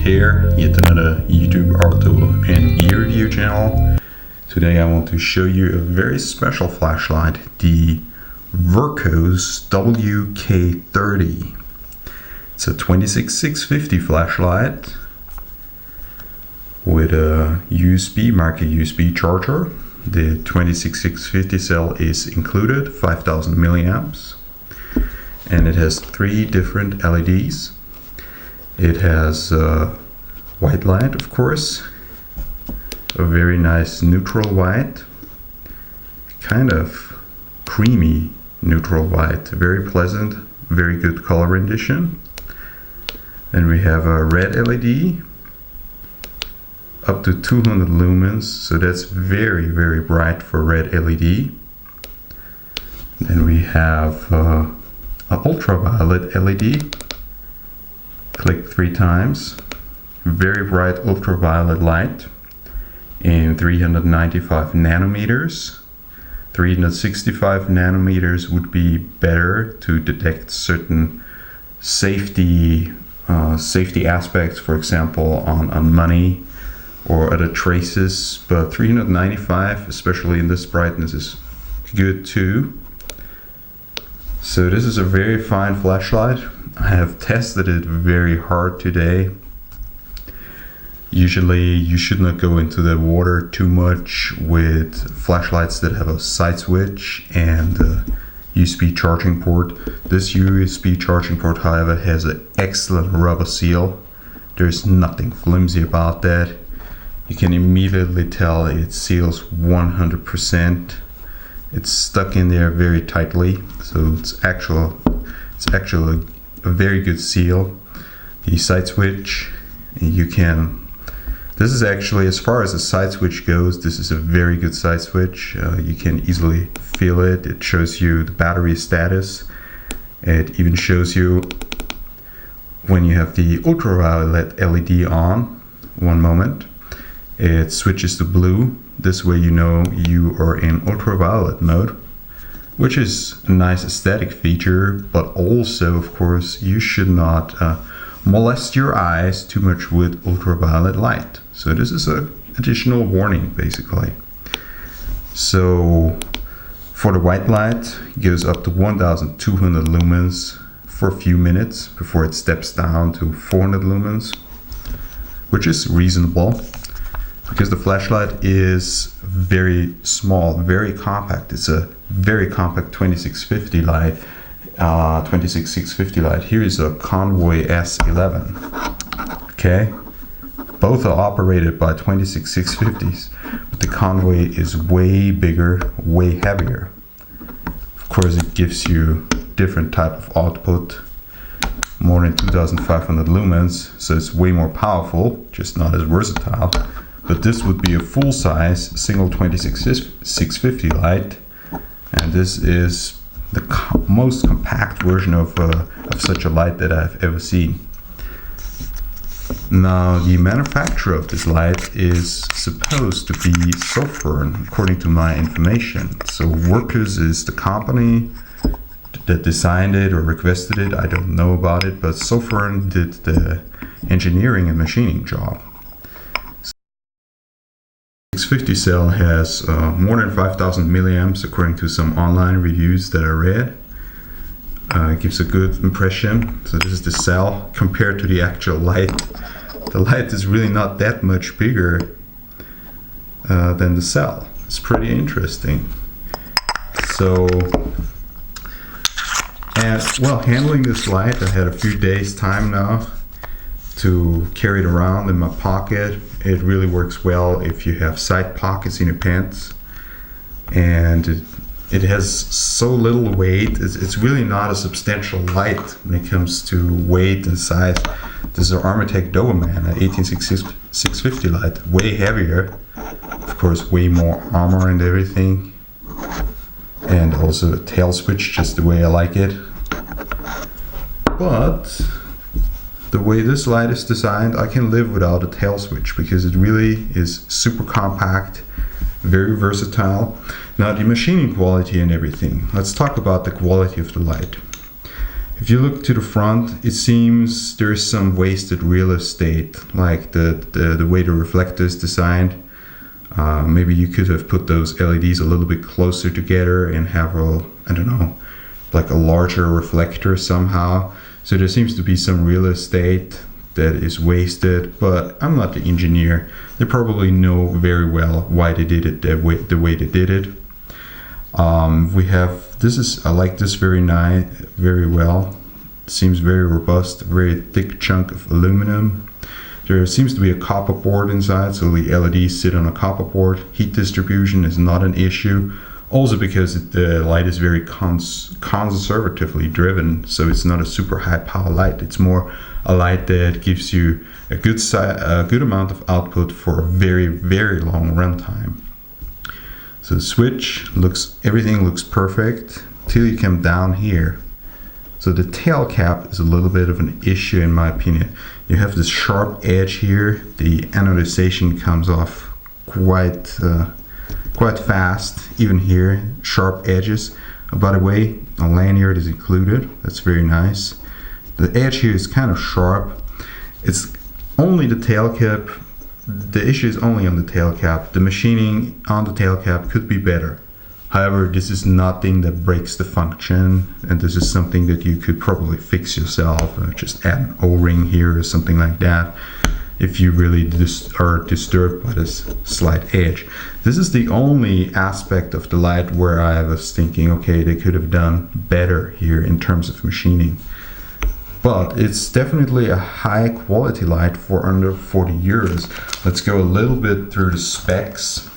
here, yet another YouTube auto and gear review channel. Today I want to show you a very special flashlight, the Wurkkos WK30. It's a 26650 flashlight with a market USB charger. The 26650 cell is included, 5000 milliamps, and it has 3 different LEDs. It has white light, of course, a very nice neutral white, kind of creamy neutral white, very pleasant, very good color rendition. Then we have a red LED up to 200 lumens, so that's very, very bright for red LED. Then we have an ultraviolet LED. Click 3 times. Very bright ultraviolet light in 395 nanometers. 365 nanometers would be better to detect certain safety aspects, for example on money or other traces, but 395, especially in this brightness, is good too. So this is a very fine flashlight. I have tested it very hard today. Usually you should not go into the water too much with flashlights that have a side switch and a USB charging port. This USB charging port, however, has an excellent rubber seal. There's nothing flimsy about that. You can immediately tell it seals 100%. It's stuck in there very tightly, so it's actually a very good seal. The side switch, this is actually, as far as the side switch goes, this is a very good side switch. You can easily feel it. It shows you the battery status. It even shows you when you have the ultraviolet LED on. One moment. It switches to blue. This way you know you are in ultraviolet mode, which is a nice aesthetic feature, but also, of course, you should not molest your eyes too much with ultraviolet light. So this is an additional warning, basically. So for the white light, it goes up to 1200 lumens for a few minutes before it steps down to 400 lumens, which is reasonable because the flashlight is very small, very compact. It's a very compact 26650 light. 26650 light. Here is a Convoy S11. Okay, both are operated by 26650s, but the Convoy is way bigger, way heavier. Of course, it gives you different type of output, more than 2500 lumens, so it's way more powerful, just not as versatile. But this would be a full-size single 26650 light, and this is the most compact version of such a light that I've ever seen. Now, the manufacturer of this light is supposed to be Sofern, according to my information. So Wurkkos is the company that designed it or requested it. I don't know about it, but Sofern did the engineering and machining job. 650 cell has more than 5000 milliamps according to some online reviews that I read. It gives a good impression. So this is the cell compared to the actual light. The light is really not that much bigger than the cell. It's pretty interesting. So, handling this light, I had a few days time now to carry it around in my pocket. It really works well if you have side pockets in your pants, and it has so little weight. It's really not a substantial light when it comes to weight and size. This is an Armatech Doberman, an 18650 light, way heavier, of course, way more armor and everything, and also a tail switch, just the way I like it. But the way this light is designed, I can live without a tail switch because it really is super compact, very versatile. Now, the machining quality and everything. Let's talk about the quality of the light. If you look to the front, it seems there's some wasted real estate, like the way the reflector is designed. Maybe you could have put those LEDs a little bit closer together and have I don't know, like a larger reflector somehow. So there seems to be some real estate that is wasted, but I'm not the engineer. They probably know very well why they did it the way they did it. We have, I like this very well. It seems very robust, very thick chunk of aluminum. There seems to be a copper board inside, so the LEDs sit on a copper board. Heat distribution is not an issue. Also because the light is very conservatively driven, so it's not a super high power light. It's more a light that gives you a good amount of output for a very, very long runtime. So the switch everything looks perfect till you come down here. So the tail cap is a little bit of an issue in my opinion. You have this sharp edge here. The anodization comes off quite fast. Even here, sharp edges. By the way, a lanyard is included. That's very nice. The edge here is kind of sharp. It's only the tail cap. The issue is only on the tail cap. The machining on the tail cap could be better. However, this is nothing that breaks the function, and this is something that you could probably fix yourself. Just add an O-ring here or something like that if you really are disturbed by this slight edge. This is the only aspect of the light where I was thinking, okay, they could have done better here in terms of machining. But it's definitely a high quality light for under 40 euros. Let's go a little bit through the specs.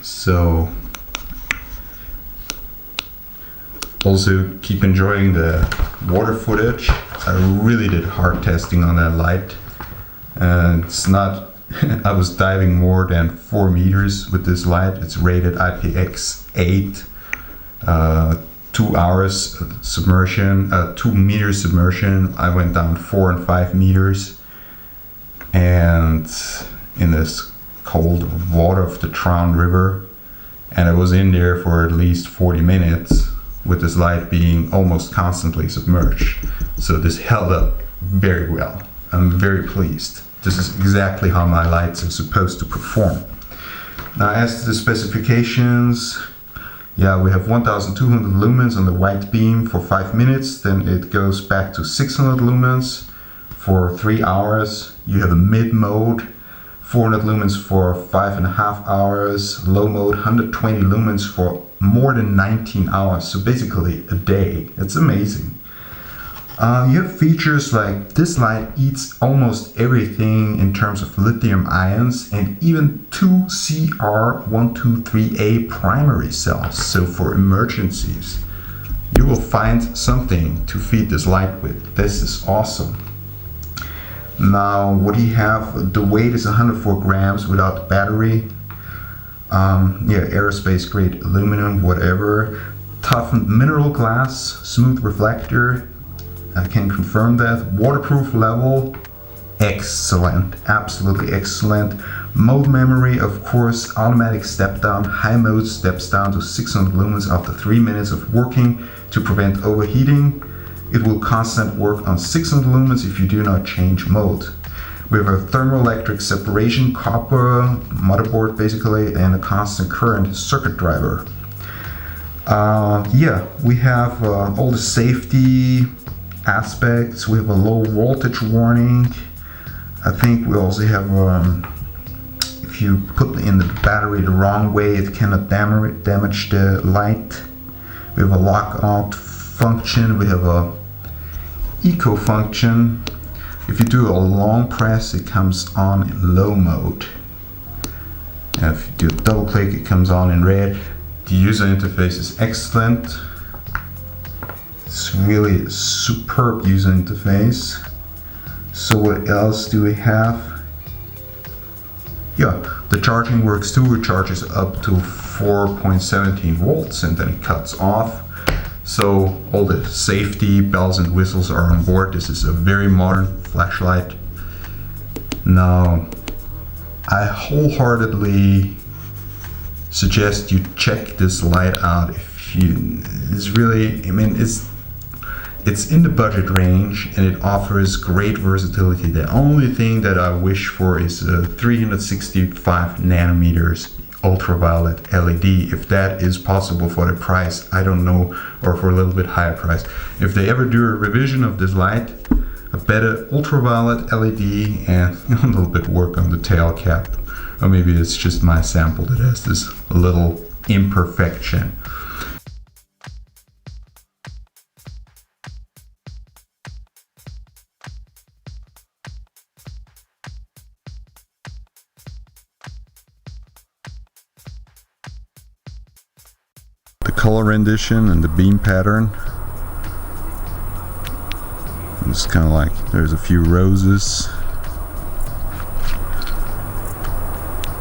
So also keep enjoying the water footage. I really did hard testing on that light. It's not, I was diving more than 4 meters with this light. It's rated IPX8, 2 hours submersion, 2 meters submersion. I went down 4 and 5 meters, and in this cold water of the Traunsee River, and I was in there for at least 40 minutes with this light being almost constantly submerged. So this held up very well. I'm very pleased. This is exactly how my lights are supposed to perform. Now, as to the specifications, yeah, we have 1200 lumens on the white beam for 5 minutes, then it goes back to 600 lumens for 3 hours. You have a mid mode, 400 lumens for 5.5 hours, low mode 120 lumens for more than 19 hours, so basically a day. It's amazing. You have features like this light eats almost everything in terms of lithium ions, and even 2 CR123A primary cells. So for emergencies, you will find something to feed this light with. This is awesome. Now, what do you have? The weight is 104 grams without the battery. Yeah, aerospace grade aluminum, whatever. Toughened mineral glass, smooth reflector. I can confirm that. Waterproof level, excellent, absolutely excellent. Mode memory, of course, automatic step down. High mode steps down to 600 lumens after 3 minutes of working to prevent overheating. It will constant work on 600 lumens if you do not change mode. We have a thermoelectric separation, copper motherboard basically, and a constant current circuit driver. Yeah, we have all the safety aspects. We have a low voltage warning. I think we also have, if you put in the battery the wrong way, it cannot damage the light. We have a lockout function. We have a eco function. If you do a long press, it comes on in low mode. And if you do a double click, it comes on in red. The user interface is excellent. It's really a superb user interface. So what else do we have? Yeah, the charging works too. It charges up to 4.17 volts and then it cuts off. So all the safety bells and whistles are on board. This is a very modern flashlight. Now, I wholeheartedly suggest you check this light out. It's really, I mean, it's in the budget range and it offers great versatility. The only thing that I wish for is a 365 nanometers ultraviolet LED. If that is possible for the price, I don't know, or for a little bit higher price. If they ever do a revision of this light, a better ultraviolet LED and a little bit work on the tail cap. Or maybe it's just my sample that has this little imperfection. The color rendition and the beam pattern. It's kind of like there's a few roses.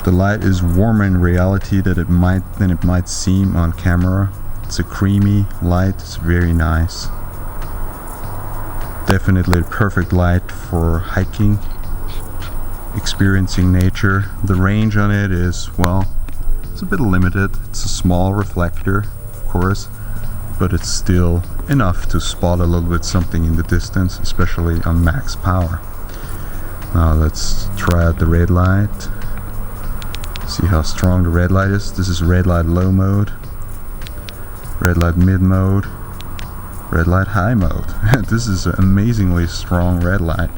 The light is warmer in reality than it might seem on camera. It's a creamy light. It's very nice. Definitely a perfect light for hiking, experiencing nature. The range on it is, well, it's a bit limited. It's a small reflector, of course, but it's still enough to spot a little bit something in the distance, especially on max power. Now let's try out the red light. See how strong the red light is. This is red light low mode, red light mid mode, red light high mode. This is an amazingly strong red light.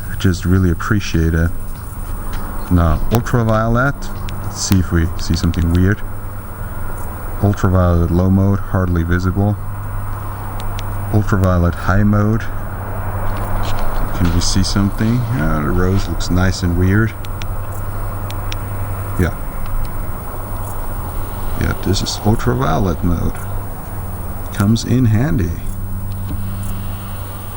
I just really appreciate it. Now ultraviolet, let's see if we see something weird. Ultraviolet low mode, hardly visible. Ultraviolet high mode. Can we see something? The rose looks nice and weird. Yeah, this is ultraviolet mode. Comes in handy.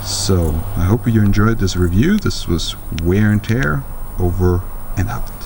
So, I hope you enjoyed this review. This was Wear and Tear, over and out.